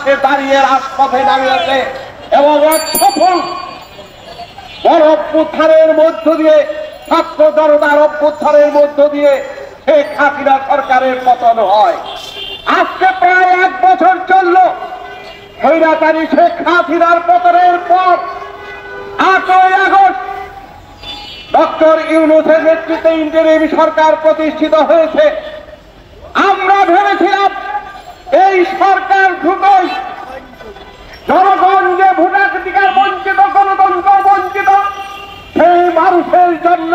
সে দাঁড়িয়ে রাজপথে নামিয়েছে এবং এক সফল বড় অভ্যুত্থানের মধ্য দিয়ে, ছাত্র জনতার অভ্যুত্থানের মধ্য দিয়ে শেখ হাসিনা সরকারের পতন হয়। আজকে প্রায় 1 বছর চলল স্বৈরাচারী শেখ হাসিনার পতনের পর 8ই আগস্ট ডক্টর ইউনূসের নেতৃত্বে ইন্টারিম সরকার প্রতিষ্ঠিত হয়েছে। আমরা ভেবেছিলাম এই সরকার দ্রুতই জনগণ যে ভোটাধিকার বঞ্চিত, গণতন্ত্র বঞ্চিত, সেই মানুষের জন্য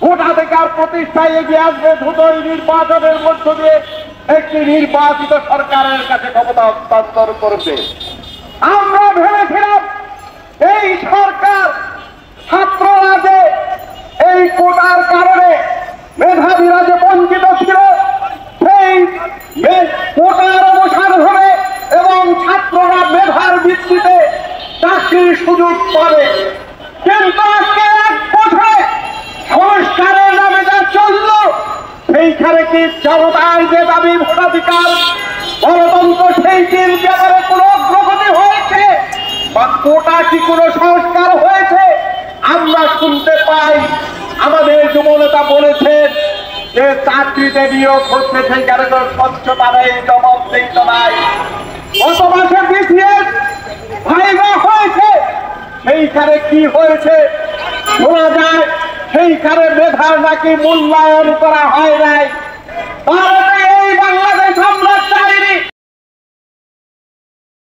ভোটাধিকার প্রতিষ্ঠায় এগিয়ে আসবে, দ্রুতই নির্বাচনের মধ্য দিয়ে একটি নির্বাচিত সরকারের কাছে ক্ষমতা হস্তান্তর করবে। আমরা ভেবেছিলাম এই সরকার ছাত্ররা যে এই কোটার কারণে মেধাবীরা যে বঞ্চিত ছিল, সেই কোটার অবসান হবে এবং ছাত্ররা মেধার ভিত্তিতে চাকরির সুযোগ পাবে। কিন্তু আজকে 1 বছরে সংস্কারের নামে যা চলল, সেইখানে কি জনতার যে দাবি ভোটাধিকার, গণতন্ত্র, সেইটির ব্যাপারে কোন অগ্রগতি হয়েছে বা কোটা কি কোন সংস্কার হয়েছে? আমরা শুনতে পাই আমাদের যুবনেতা বলেছেন যে চাকরিতে নিয়োগ হচ্ছে, সেইখানে কোন স্বচ্ছতা নেই, জবাবদিহিতা নাই। গত মাসে বিসিএস ভাইভা হয়েছে, সেইখানে কি হয়েছে শোনা যায় সেইখানে মেধার নাকি মূল্যায়ন করা হয় নাই।